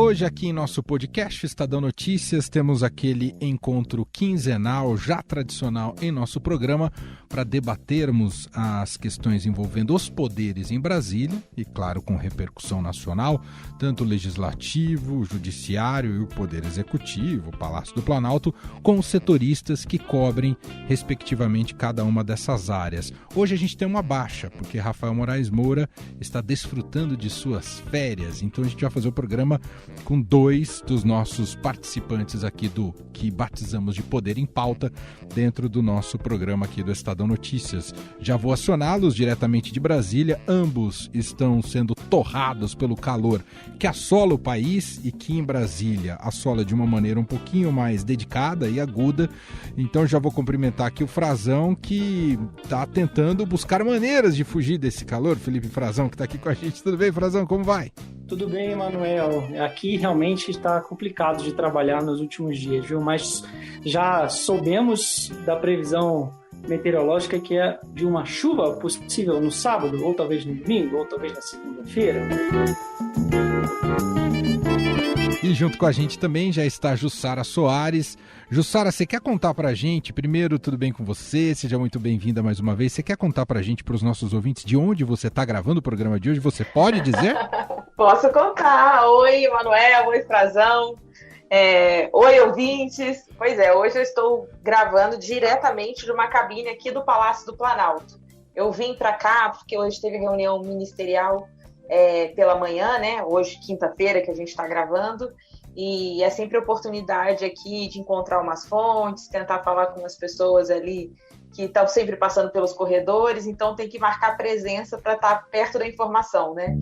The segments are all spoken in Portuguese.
Hoje aqui em nosso podcast Estadão Notícias temos aquele encontro quinzenal, já tradicional em nosso programa, para debatermos as questões envolvendo os poderes em Brasília e, claro, com repercussão nacional, tanto o Legislativo, o Judiciário e o Poder Executivo, o Palácio do Planalto, com os setoristas que cobrem, respectivamente, cada uma dessas áreas. Hoje a gente tem uma baixa, porque Rafael Moraes Moura está desfrutando de suas férias, então a gente vai fazer o programa com dois dos nossos participantes aqui do que batizamos de Poder em Pauta dentro do nosso programa aqui do Estadão Notícias. Já vou acioná-los diretamente de Brasília. Ambos estão sendo torrados pelo calor que assola o país e que em Brasília assola de uma maneira um pouquinho mais dedicada e aguda. Então já vou cumprimentar aqui o Frazão, que está tentando buscar maneiras de fugir desse calor. Felipe Frazão, que está aqui com a gente. Tudo bem, Frazão? Como vai? Tudo bem, Emanuel. Aqui realmente está complicado de trabalhar nos últimos dias, viu? Mas já soubemos da previsão meteorológica que é de uma chuva possível no sábado, ou talvez no domingo, ou talvez na segunda-feira. E junto com a gente também já está Jussara Soares. Jussara, você quer contar pra gente, primeiro, tudo bem com você? Seja muito bem-vinda mais uma vez. Você quer contar pra gente, pros nossos ouvintes, de onde você está gravando o programa de hoje? Você pode dizer? Posso contar. Oi, Emanuel. Oi, Frazão. Oi, ouvintes. Pois é, hoje eu estou gravando diretamente de uma cabine aqui do Palácio do Planalto. Eu vim para cá porque hoje teve reunião ministerial pela manhã, né? Hoje, quinta-feira, que a gente está gravando. E é sempre oportunidade aqui de encontrar umas fontes, tentar falar com as pessoas ali que estão sempre passando pelos corredores. Então tem que marcar presença para estar perto da informação, né?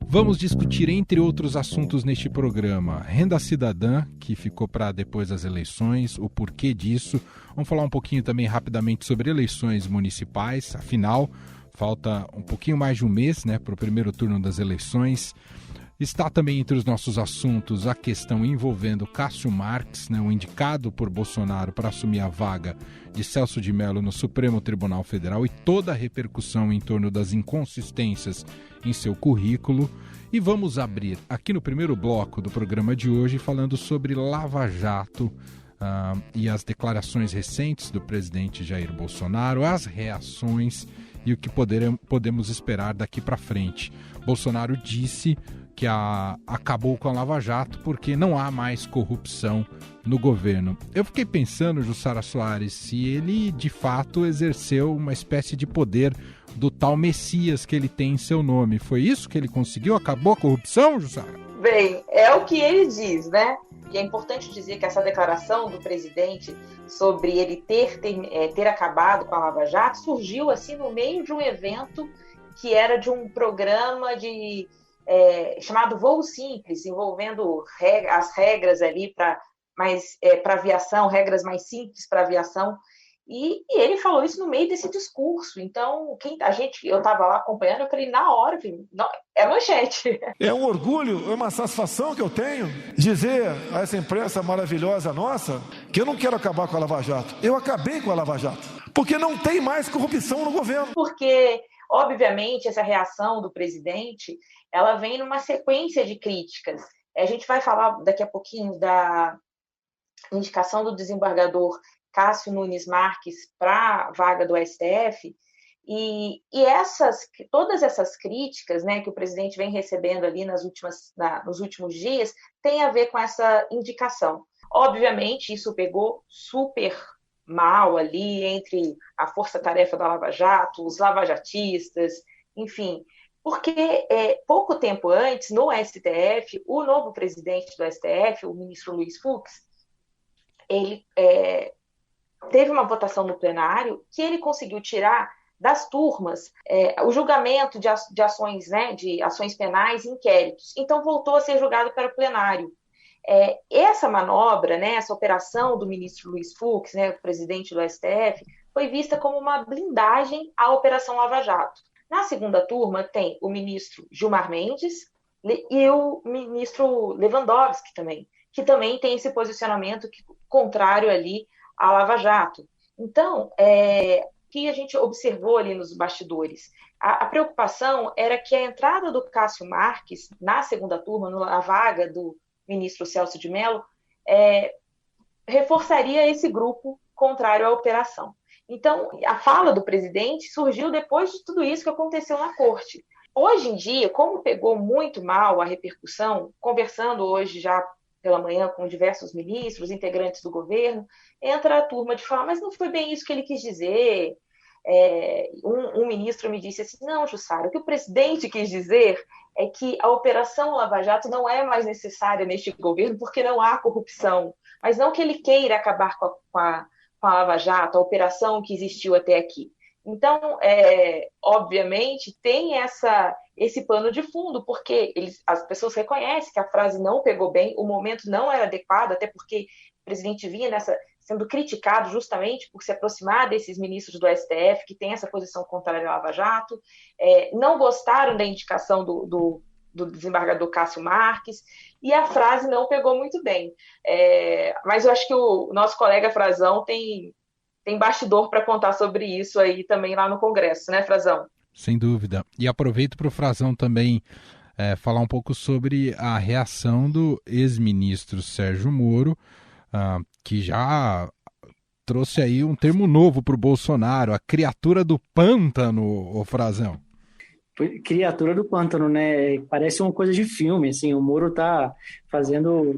Vamos discutir, entre outros assuntos neste programa, renda cidadã, que ficou para depois das eleições, o porquê disso. Vamos falar um pouquinho também rapidamente sobre eleições municipais, afinal, falta um pouquinho mais de um mês, né, para o primeiro turno das eleições. Está também entre os nossos assuntos a questão envolvendo Cássio Marques, né, o indicado por Bolsonaro para assumir a vaga de Celso de Mello no Supremo Tribunal Federal e toda a repercussão em torno das inconsistências em seu currículo. E vamos abrir aqui no primeiro bloco do programa de hoje falando sobre Lava Jato e as declarações recentes do presidente Jair Bolsonaro, as reações e o que podemos esperar daqui para frente. Bolsonaro disse que acabou com a Lava Jato porque não há mais corrupção no governo. Eu fiquei pensando, Jussara Soares, se ele de fato exerceu uma espécie de poder do tal Messias que ele tem em seu nome. Foi isso que ele conseguiu? Acabou a corrupção, Jussara? Bem, é o que ele diz, né? E é importante dizer que essa declaração do presidente sobre ele ter acabado com a Lava Jato surgiu assim no meio de um evento que era de um programa chamado Voo Simples, envolvendo as regras ali para aviação, regras mais simples para aviação. E ele falou isso no meio desse discurso. Então, eu estava lá acompanhando, eu falei, na hora, é manchete. É um orgulho, é uma satisfação que eu tenho dizer a essa imprensa maravilhosa nossa que eu não quero acabar com a Lava Jato. Eu acabei com a Lava Jato, porque não tem mais corrupção no governo. Porque, obviamente, essa reação do presidente, ela vem numa sequência de críticas. A gente vai falar daqui a pouquinho da indicação do desembargador Cássio Nunes Marques para a vaga do STF, e todas essas críticas, né, que o presidente vem recebendo ali nos últimos dias, tem a ver com essa indicação. Obviamente, isso pegou super mal ali entre a força-tarefa da Lava Jato, os lavajatistas, enfim, porque pouco tempo antes, no STF, o novo presidente do STF, o ministro Luiz Fux, ele teve uma votação no plenário que ele conseguiu tirar das turmas o julgamento de ações, né, de ações penais e inquéritos. Então, voltou a ser julgado para o plenário. Essa manobra, né, essa operação do ministro Luiz Fux, né, o presidente do STF, foi vista como uma blindagem à Operação Lava Jato. Na segunda turma, tem o ministro Gilmar Mendes e o ministro Lewandowski também, que também tem esse posicionamento contrário ali à Lava Jato. Então, que a gente observou ali nos bastidores? A preocupação era que a entrada do Cássio Marques na segunda turma, na vaga do ministro Celso de Mello, reforçaria esse grupo contrário à operação. Então, a fala do presidente surgiu depois de tudo isso que aconteceu na corte. Hoje em dia, como pegou muito mal a repercussão, conversando hoje já pela manhã com diversos ministros, integrantes do governo, entra a turma de falar, mas não foi bem isso que ele quis dizer. Um ministro me disse assim, não, Jussara, o que o presidente quis dizer é que a Operação Lava Jato não é mais necessária neste governo porque não há corrupção, mas não que ele queira acabar com a Lava Jato, a operação que existiu até aqui. Então, obviamente, tem esse pano de fundo, porque as pessoas reconhecem que a frase não pegou bem, o momento não era adequado, até porque o presidente vinha sendo criticado justamente por se aproximar desses ministros do STF, que tem essa posição contrária à Lava Jato, não gostaram da indicação do desembargador Cássio Marques, e a frase não pegou muito bem. Mas eu acho que o nosso colega Frazão tem bastidor para contar sobre isso aí também lá no Congresso, né, Frazão? Sem dúvida. E aproveito para o Frazão também falar um pouco sobre a reação do ex-ministro Sérgio Moro, que já trouxe aí um termo novo para o Bolsonaro, a criatura do pântano, o Frazão. Criatura do pântano, né? Parece uma coisa de filme, assim, o Moro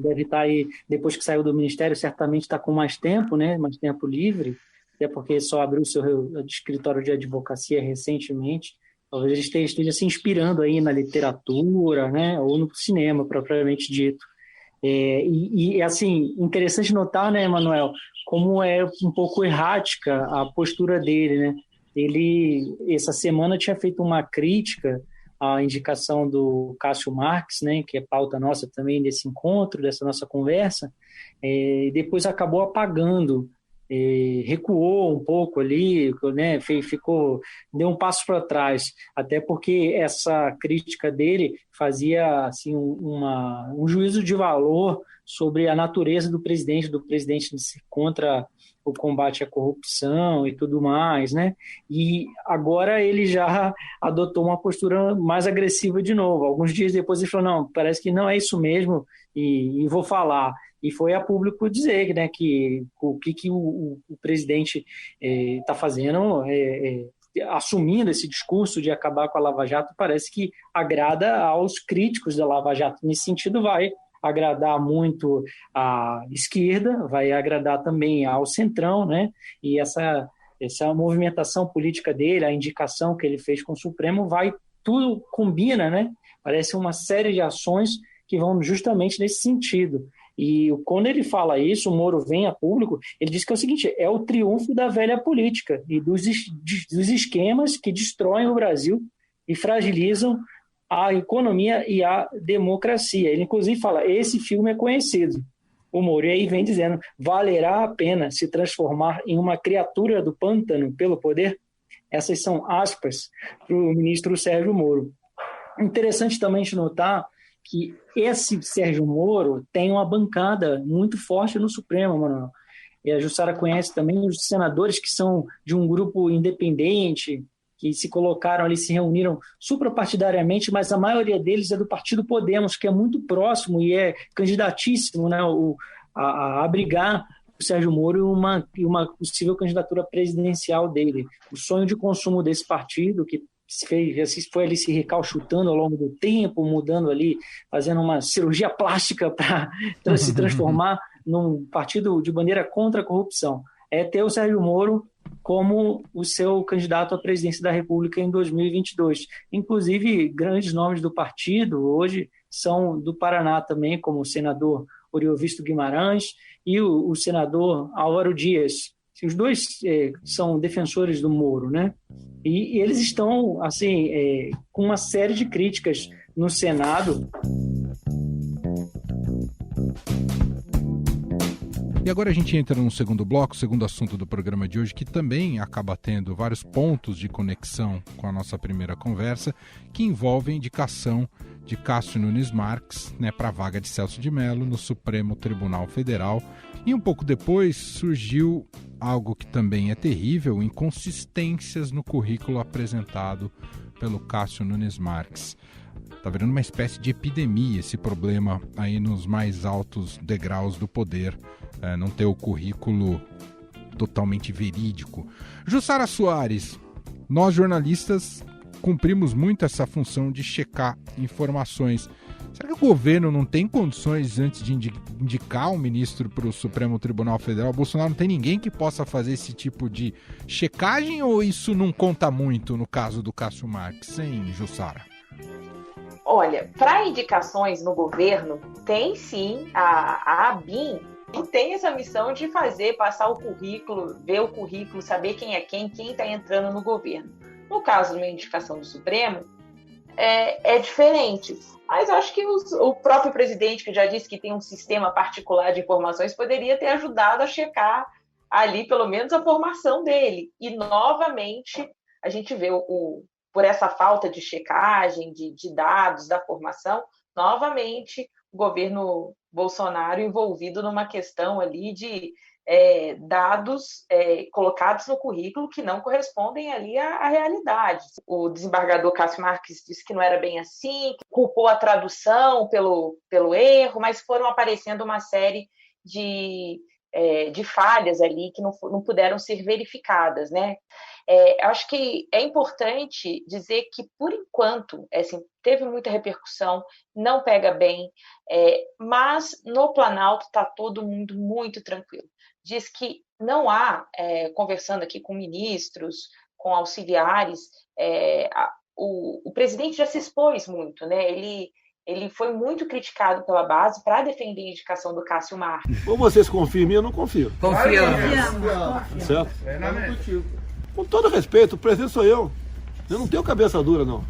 deve estar aí, depois que saiu do ministério, certamente está com mais tempo, né? Mais tempo livre, até porque só abriu o seu escritório de advocacia recentemente. Talvez ele esteja se inspirando aí na literatura, né? Ou no cinema, propriamente dito. Assim, interessante notar, né, Manuel, como é um pouco errática a postura dele, né? Ele, essa semana, tinha feito uma crítica à indicação do Cássio Marques, né, que é pauta nossa também desse encontro, dessa nossa conversa, e depois acabou apagando, recuou um pouco ali, né, deu um passo para trás, até porque essa crítica dele fazia assim, um juízo de valor sobre a natureza do presidente contra o combate à corrupção e tudo mais, né? E agora ele já adotou uma postura mais agressiva de novo. Alguns dias depois ele falou, não, parece que não é isso mesmo e vou falar. E foi a público dizer, né, que o que o presidente está fazendo, assumindo esse discurso de acabar com a Lava Jato, parece que agrada aos críticos da Lava Jato. Nesse sentido, vai agradar muito à esquerda, vai agradar também ao centrão, né? E essa movimentação política dele, a indicação que ele fez com o Supremo, tudo combina, né? Parece uma série de ações que vão justamente nesse sentido. E quando ele fala isso, o Moro vem a público, ele diz que é o seguinte, é o triunfo da velha política e dos esquemas que destroem o Brasil e fragilizam a economia e a democracia. Ele, inclusive, fala, esse filme é conhecido. O Moro aí vem dizendo, valerá a pena se transformar em uma criatura do pântano pelo poder? Essas são aspas para o ministro Sérgio Moro. Interessante também de notar que esse Sérgio Moro tem uma bancada muito forte no Supremo, Manuel. E a Jussara conhece também os senadores que são de um grupo independente, que se colocaram ali, se reuniram suprapartidariamente, mas a maioria deles é do Partido Podemos, que é muito próximo e é candidatíssimo, né, a abrigar o Sérgio Moro e uma possível candidatura presidencial dele. O sonho de consumo desse partido, que foi ali se recalchutando ao longo do tempo, mudando ali, fazendo uma cirurgia plástica para se transformar num partido de bandeira contra a corrupção. É ter o Sérgio Moro como o seu candidato à presidência da República em 2022. Inclusive, grandes nomes do partido hoje são do Paraná também, como o senador Oriovisto Guimarães e o senador Álvaro Dias. Os dois são defensores do Moro, né? E eles estão assim, com uma série de críticas no Senado. E agora a gente entra no segundo bloco, segundo assunto do programa de hoje, que também acaba tendo vários pontos de conexão com a nossa primeira conversa, que envolve a indicação de Cássio Nunes Marques, né, para a vaga de Celso de Mello no Supremo Tribunal Federal. E um pouco depois surgiu algo que também é terrível, inconsistências no currículo apresentado pelo Cássio Nunes Marques. Está virando uma espécie de epidemia esse problema aí nos mais altos degraus do poder, não ter o currículo totalmente verídico. Jussara Soares, nós jornalistas cumprimos muito essa função de checar informações. Será que o governo não tem condições, antes de indicar um ministro para o Supremo Tribunal Federal, o Bolsonaro não tem ninguém que possa fazer esse tipo de checagem, ou isso não conta muito no caso do Cássio Marques, hein, Jussara? Olha, para indicações no governo, tem sim, a ABIN tem essa missão de passar o currículo, ver o currículo, saber quem é quem está entrando no governo. No caso de uma indicação do Supremo, é diferente. Mas acho que o próprio presidente, que já disse que tem um sistema particular de informações, poderia ter ajudado a checar ali, pelo menos, a formação dele. E, novamente, a gente vê, por essa falta de checagem, de dados da formação, novamente, o governo Bolsonaro envolvido numa questão ali de dados colocados no currículo que não correspondem ali à realidade. O desembargador Cássio Marques disse que não era bem assim, culpou a tradução pelo erro, mas foram aparecendo uma série de falhas ali que não puderam ser verificadas, né? Acho que é importante dizer que, por enquanto, assim, teve muita repercussão, não pega bem, mas no Planalto está todo mundo muito tranquilo. Diz que não há, conversando aqui com ministros, com auxiliares, o presidente já se expôs muito, né? Ele foi muito criticado pela base para defender a indicação do Cássio Marques. Ou vocês confiam em mim, eu não confio. Confiamos. Certo? Com todo respeito, o presidente sou eu. Eu não tenho cabeça dura, não.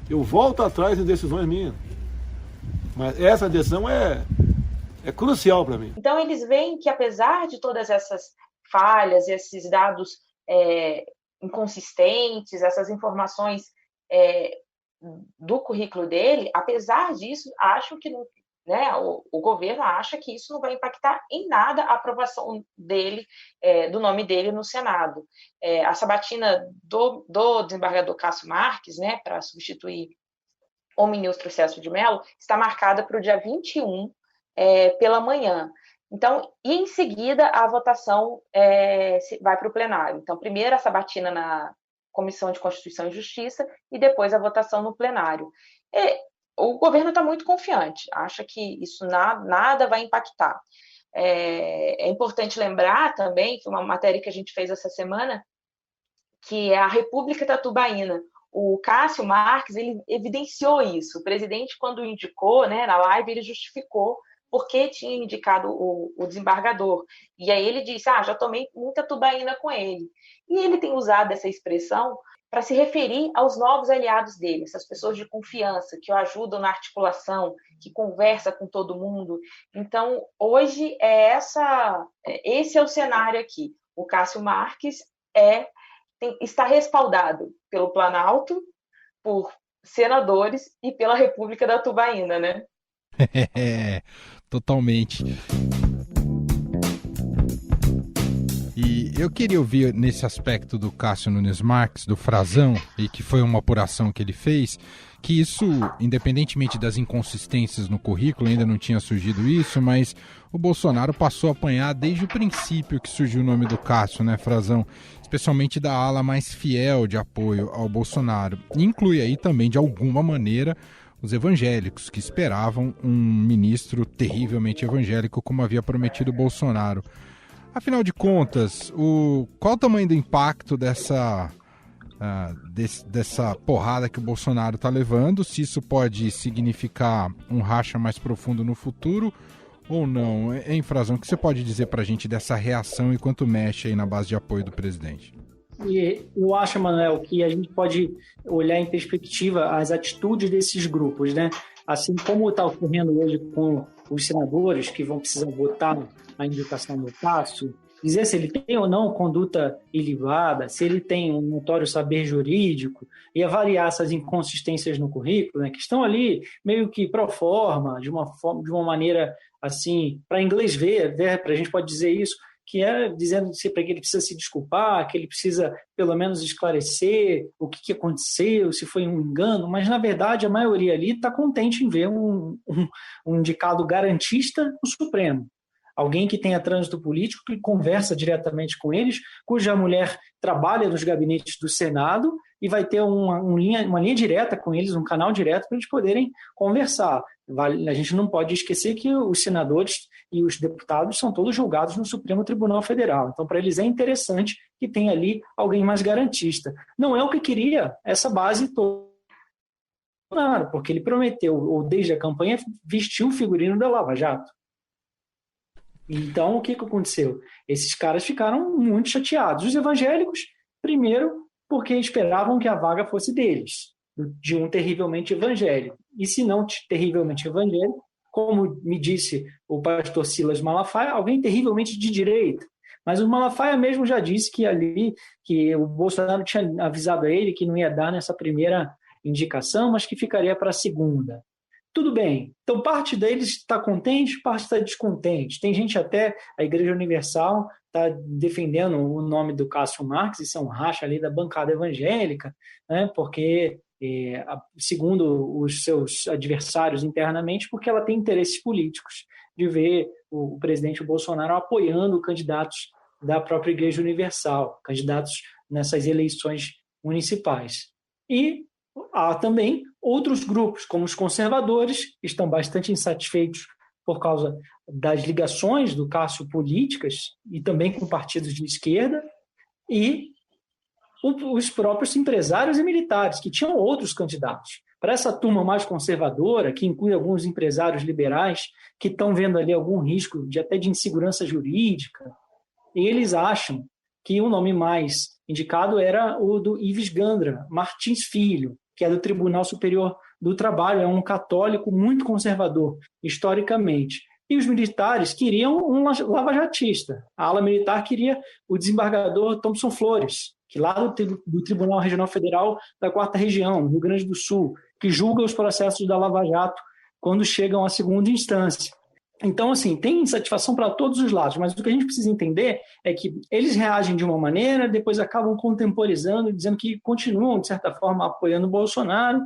Eu volto atrás em decisões minhas. Mas essa decisão é crucial para mim. Então, eles veem que, apesar de todas essas falhas, esses dados inconsistentes, essas informações do currículo dele, apesar disso, acham que não, né, o governo acha que isso não vai impactar em nada a aprovação dele, do nome dele no Senado. A sabatina do desembargador Cássio Marques, né, para substituir o ministro Celso de Mello, está marcada para o dia 21, pela manhã. Então, e em seguida, a votação vai para o plenário. Então, primeiro a sabatina na Comissão de Constituição e Justiça e depois a votação no plenário. O governo está muito confiante, acha que isso nada vai impactar. É importante lembrar também que uma matéria que a gente fez essa semana, que é a República Tatubaína. O Cássio Marques, ele evidenciou isso. O presidente, quando indicou, né, na live, ele justificou porque tinha indicado o desembargador. E aí ele disse, já tomei muita tubaína com ele. E ele tem usado essa expressão para se referir aos novos aliados dele, essas pessoas de confiança, que o ajudam na articulação, que conversa com todo mundo. Então, hoje esse é o cenário aqui. O Cássio Marques está respaldado pelo Planalto, por senadores e pela República da Tubaína, né? Totalmente. E eu queria ouvir nesse aspecto do Cássio Nunes Marques, do Frazão, e que foi uma apuração que ele fez, que isso, independentemente das inconsistências no currículo, ainda não tinha surgido isso, mas o Bolsonaro passou a apanhar desde o princípio que surgiu o nome do Cássio, né, Frazão? Especialmente da ala mais fiel de apoio ao Bolsonaro. E inclui aí também, de alguma maneira, os evangélicos, que esperavam um ministro terrivelmente evangélico, como havia prometido Bolsonaro. Afinal de contas, qual o tamanho do impacto dessa porrada que o Bolsonaro está levando? Se isso pode significar um racha mais profundo no futuro ou não? Hein, Frazão, o que você pode dizer para a gente dessa reação e quanto mexe aí na base de apoio do presidente? E eu acho, Manuel, que a gente pode olhar em perspectiva as atitudes desses grupos, né? Assim como está ocorrendo hoje com os senadores que vão precisar votar a indicação do Cássio, dizer se ele tem ou não conduta ilibada, se ele tem um notório saber jurídico, e avaliar essas inconsistências no currículo, né, que estão ali meio que pro forma, de uma maneira assim, para inglês ver, a gente pode dizer isso, que é dizendo para que ele precisa se desculpar, que ele precisa pelo menos esclarecer o que aconteceu, se foi um engano, mas na verdade a maioria ali está contente em ver um indicado garantista no Supremo. Alguém que tenha trânsito político, que conversa diretamente com eles, cuja mulher trabalha nos gabinetes do Senado e vai ter uma linha direta com eles, um canal direto para eles poderem conversar. A gente não pode esquecer que os senadores e os deputados são todos julgados no Supremo Tribunal Federal. Então, para eles é interessante que tenha ali alguém mais garantista. Não é o que queria essa base toda, porque ele prometeu, ou desde a campanha, vestiu o figurino da Lava Jato. Então, o que aconteceu? Esses caras ficaram muito chateados. Os evangélicos, primeiro, porque esperavam que a vaga fosse deles, de um terrivelmente evangélico. E se não terrivelmente evangélico, como me disse o pastor Silas Malafaia, alguém terrivelmente de direita. Mas o Malafaia mesmo já disse que o Bolsonaro tinha avisado a ele que não ia dar nessa primeira indicação, mas que ficaria para a segunda. Tudo bem. Então, parte deles está contente, parte está descontente. Tem gente até, a Igreja Universal está defendendo o nome do Cássio Marques, isso é um racha ali da bancada evangélica, né, porque, segundo os seus adversários internamente, porque ela tem interesses políticos de ver o presidente Bolsonaro apoiando candidatos da própria Igreja Universal, candidatos nessas eleições municipais. E há também outros grupos, como os conservadores, que estão bastante insatisfeitos por causa das ligações do Cássio políticas e também com partidos de esquerda, e os próprios empresários e militares, que tinham outros candidatos. Para essa turma mais conservadora, que inclui alguns empresários liberais, que estão vendo ali algum risco até de insegurança jurídica, eles acham que o nome mais indicado era o do Ives Gandra Martins Filho, que é do Tribunal Superior do Trabalho, é um católico muito conservador, historicamente. E os militares queriam um lavajatista. A ala militar queria o desembargador Thompson Flores, que lá do Tribunal Regional Federal da 4ª Região, no Rio Grande do Sul, que julga os processos da Lava Jato quando chegam à segunda instância. Então, assim, tem insatisfação para todos os lados, mas o que a gente precisa entender é que eles reagem de uma maneira, depois acabam contemporizando, dizendo que continuam, de certa forma, apoiando o Bolsonaro,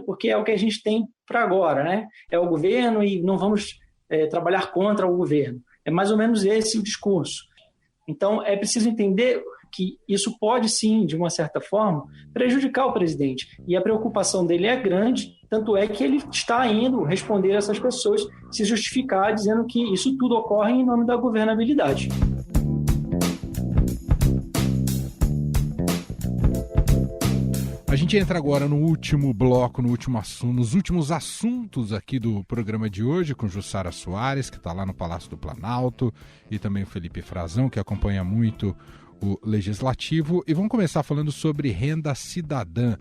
porque é o que a gente tem para agora, né? É o governo e não vamos trabalhar contra o governo. É mais ou menos esse o discurso. Então, é preciso entender que isso pode, sim, de uma certa forma, prejudicar o presidente. E a preocupação dele é grande, tanto é que ele está indo responder a essas pessoas, se justificar, dizendo que isso tudo ocorre em nome da governabilidade. A gente entra agora no último bloco, nos últimos assuntos aqui do programa de hoje, com Jussara Soares, que está lá no Palácio do Planalto, e também o Felipe Frazão, que acompanha muito o Legislativo. E vamos começar falando sobre renda cidadã.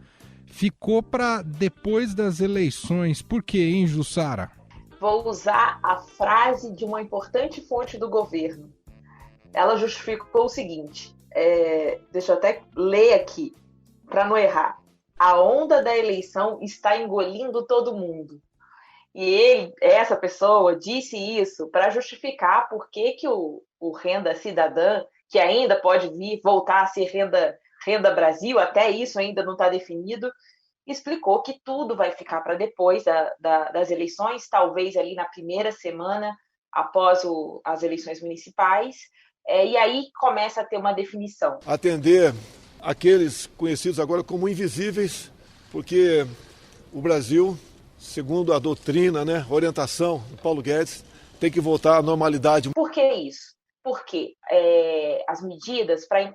Ficou para depois das eleições. Por quê, hein, Jussara? Vou usar a frase de uma importante fonte do governo. Ela justificou o seguinte, deixa eu até ler aqui, para não errar. A onda da eleição está engolindo todo mundo. E essa pessoa, disse isso para justificar por que o Renda Cidadã, que ainda pode voltar a ser Renda Brasil, até isso ainda não está definido, explicou que tudo vai ficar para depois das eleições, talvez ali na primeira semana após as eleições municipais, e aí começa a ter uma definição. Atender aqueles conhecidos agora como invisíveis, porque o Brasil, segundo a doutrina, né, orientação do Paulo Guedes, tem que voltar à normalidade. Por que isso? Porque as medidas para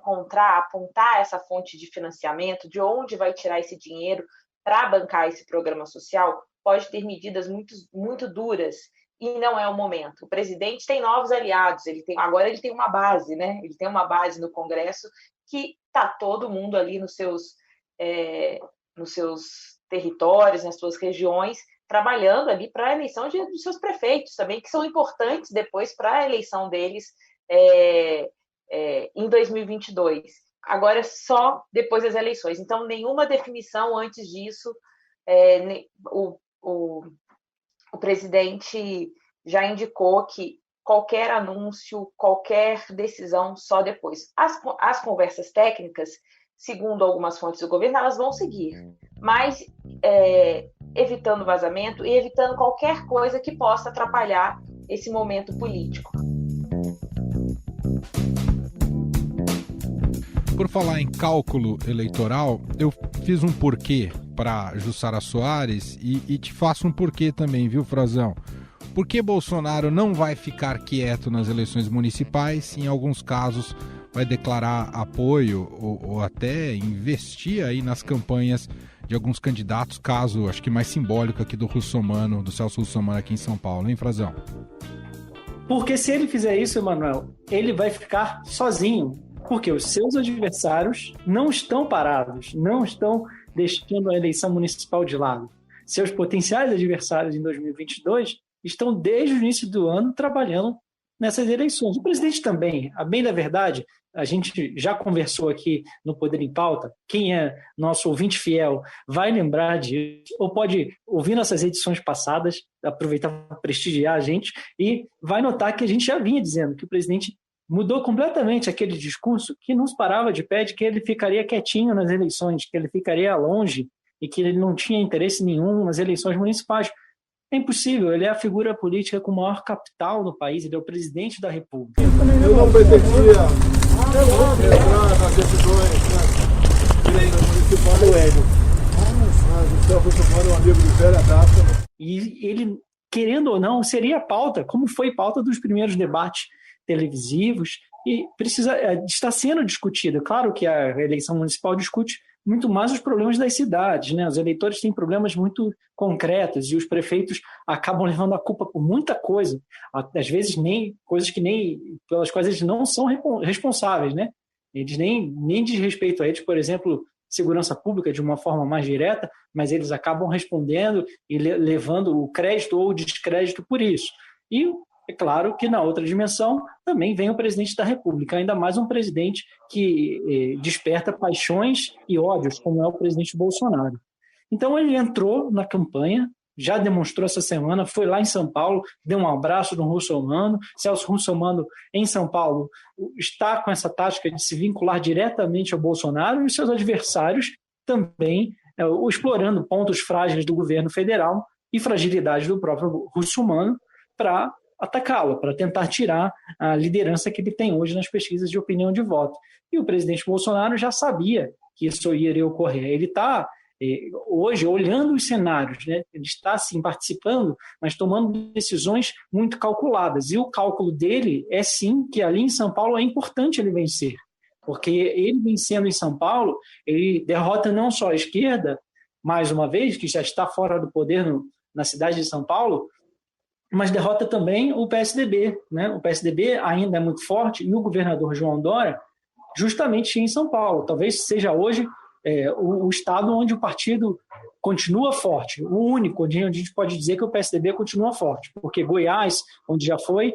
apontar essa fonte de financiamento, de onde vai tirar esse dinheiro para bancar esse programa social, pode ter medidas muito, muito duras e não é o momento. O presidente tem novos aliados, agora ele tem uma base, né? Ele tem uma base no Congresso que está todo mundo ali nos seus territórios, nas suas regiões, trabalhando ali para a eleição dos seus prefeitos também, que são importantes depois para a eleição deles em 2022. Agora, só depois das eleições. Então, nenhuma definição antes disso. O presidente já indicou que qualquer anúncio, qualquer decisão só depois. As conversas técnicas, segundo algumas fontes do governo, elas vão seguir, mas evitando vazamento e evitando qualquer coisa que possa atrapalhar esse momento político. Por falar em cálculo eleitoral, eu fiz um porquê para Jussara Soares e te faço um porquê também, viu, Frazão? Por que Bolsonaro não vai ficar quieto nas eleições municipais? Em alguns casos vai declarar apoio ou até investir aí nas campanhas de alguns candidatos, caso, acho que mais simbólico aqui do Russomano, do Celso Russomano aqui em São Paulo, hein, Frazão? Porque se ele fizer isso, Emanuel, ele vai ficar sozinho. Porque os seus adversários não estão parados, não estão deixando a eleição municipal de lado. Seus potenciais adversários em 2022 estão desde o início do ano trabalhando nessas eleições. O presidente também, a bem da verdade, a gente já conversou aqui no Poder em Pauta, quem é nosso ouvinte fiel vai lembrar disso, ou pode ouvir nossas edições passadas, aproveitar para prestigiar a gente, e vai notar que a gente já vinha dizendo que o presidente mudou completamente aquele discurso que nos parava de pé de que ele ficaria quietinho nas eleições, que ele ficaria longe e que ele não tinha interesse nenhum nas eleições municipais. É impossível, ele é a figura política com maior capital no país, ele é o presidente da República. Eu não pretendia entrar nas decisões municipais do Hélio. Mas o Celso Russomano é um amigo de velha data. E ele, querendo ou não, seria a pauta, como foi pauta dos primeiros debates televisivos, e está sendo discutido. Claro que a eleição municipal discute muito mais os problemas das cidades, né? Os eleitores têm problemas muito concretos e os prefeitos acabam levando a culpa por muita coisa, às vezes nem coisas pelas quais eles não são responsáveis, né? Eles nem diz respeito a eles, por exemplo, segurança pública de uma forma mais direta, mas eles acabam respondendo e levando o crédito ou o descrédito por isso. E é claro que na outra dimensão também vem o presidente da República, ainda mais um presidente que desperta paixões e ódios, como é o presidente Bolsonaro. Então ele entrou na campanha, já demonstrou essa semana, foi lá em São Paulo, deu um abraço no Russomano. Celso Russomano, em São Paulo, está com essa tática de se vincular diretamente ao Bolsonaro e os seus adversários também explorando pontos frágeis do governo federal e fragilidades do próprio Russomano para atacá-lo, para tentar tirar a liderança que ele tem hoje nas pesquisas de opinião de voto. E o presidente Bolsonaro já sabia que isso iria ocorrer. Ele está, hoje, olhando os cenários, né? Ele está, sim, participando, mas tomando decisões muito calculadas. E o cálculo dele é, sim, que ali em São Paulo é importante ele vencer. Porque ele vencendo em São Paulo, ele derrota não só a esquerda, mais uma vez, que já está fora do poder na cidade de São Paulo, mas derrota também o PSDB, né? O PSDB ainda é muito forte e o governador João Dória justamente em São Paulo. Talvez seja hoje o estado onde o partido continua forte, o único onde a gente pode dizer que o PSDB continua forte, porque Goiás, onde já foi,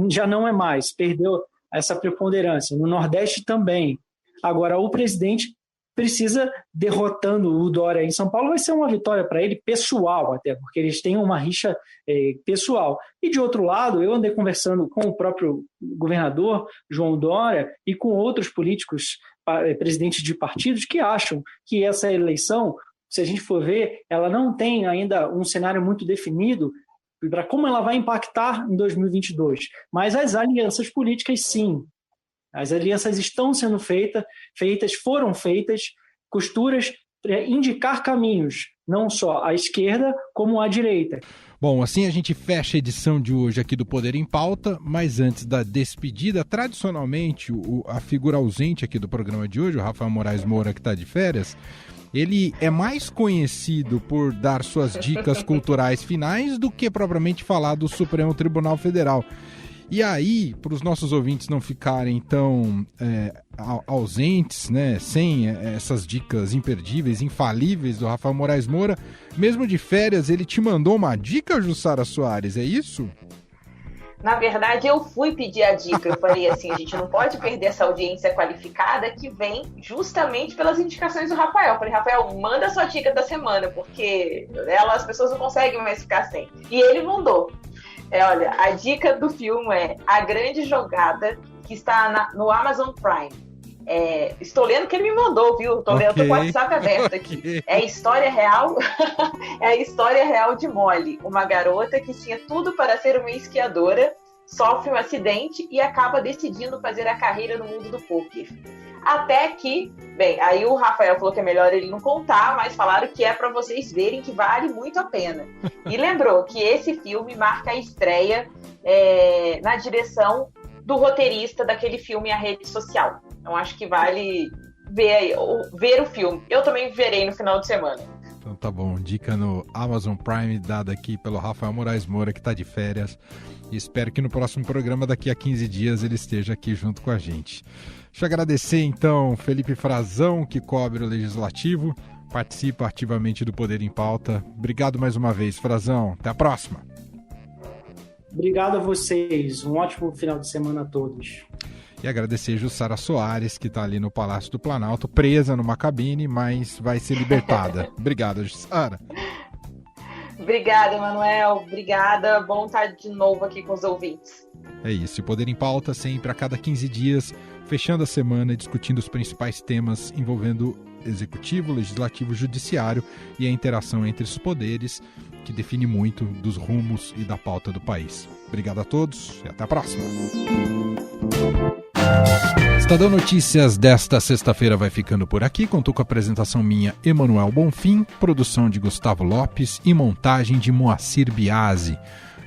já não é mais, perdeu essa preponderância. No Nordeste também. Agora, o presidente precisa, derrotando o Dória em São Paulo, vai ser uma vitória para ele pessoal até, porque eles têm uma rixa pessoal. E de outro lado, eu andei conversando com o próprio governador João Dória e com outros políticos, presidentes de partidos, que acham que essa eleição, se a gente for ver, ela não tem ainda um cenário muito definido para como ela vai impactar em 2022. Mas as alianças políticas, sim. As alianças estão sendo foram feitas, costuras para indicar caminhos, não só à esquerda como à direita. Bom, assim a gente fecha a edição de hoje aqui do Poder em Pauta, mas antes da despedida, tradicionalmente, a figura ausente aqui do programa de hoje, o Rafael Moraes Moura, que está de férias, ele é mais conhecido por dar suas dicas culturais finais do que propriamente falar do Supremo Tribunal Federal. E aí, para os nossos ouvintes não ficarem tão ausentes, né, sem essas dicas imperdíveis, infalíveis do Rafael Moraes Moura, mesmo de férias, ele te mandou uma dica, Jussara Soares, é isso? Na verdade, eu fui pedir a dica. Eu falei assim, a gente não pode perder essa audiência qualificada que vem justamente pelas indicações do Rafael. Eu falei, Rafael, manda a sua dica da semana, porque as pessoas não conseguem mais ficar sem. E ele mandou. Olha, a dica do filme é A Grande Jogada, que está no Amazon Prime. Estou lendo o que ele me mandou, viu? Estou lendo o WhatsApp aberto aqui. É a história real. É a história real de Molly, uma garota que tinha tudo para ser uma esquiadora, sofre um acidente e acaba decidindo fazer a carreira no mundo do pôquer. Até que, bem, aí o Rafael falou que é melhor ele não contar, mas falaram que é para vocês verem que vale muito a pena. E lembrou que esse filme marca a estreia na direção do roteirista daquele filme A Rede Social. Então acho que vale ver o filme. Eu também verei no final de semana. Então tá bom, dica no Amazon Prime dada aqui pelo Rafael Moraes Moura, que tá de férias. E espero que no próximo programa, daqui a 15 dias, ele esteja aqui junto com a gente. Deixa eu agradecer então Felipe Frazão, que cobre o Legislativo, participa ativamente do Poder em Pauta. Obrigado mais uma vez, Frazão. Até a próxima. Obrigado a vocês. Um ótimo final de semana a todos. E agradecer a Jussara Soares, que está ali no Palácio do Planalto, presa numa cabine, mas vai ser libertada. Obrigado, Jussara. Obrigada, Emanuel. Obrigada. Bom estar de novo aqui com os ouvintes. É isso. O Poder em Pauta sempre a cada 15 dias, fechando a semana, discutindo os principais temas envolvendo Executivo, Legislativo, Judiciário e a interação entre os poderes, que define muito dos rumos e da pauta do país. Obrigado a todos e até a próxima. Estadão Notícias desta sexta-feira vai ficando por aqui. Contou com a apresentação minha, Emanuel Bonfim, produção de Gustavo Lopes e montagem de Moacir Biasi.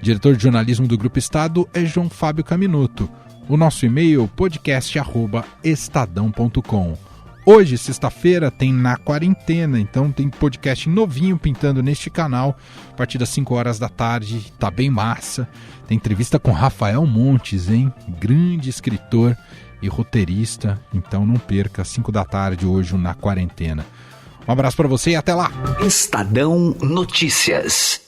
Diretor de jornalismo do Grupo Estado é João Fábio Caminuto. O nosso e-mail podcast@estadão.com. Hoje, sexta-feira, tem Na Quarentena, então tem podcast novinho pintando neste canal a partir das 5 horas da tarde, tá bem massa. Tem entrevista com Rafael Montes, hein? Grande escritor e roteirista, então não perca, às 5 da tarde hoje o Na Quarentena. Um abraço para você e até lá! Estadão Notícias.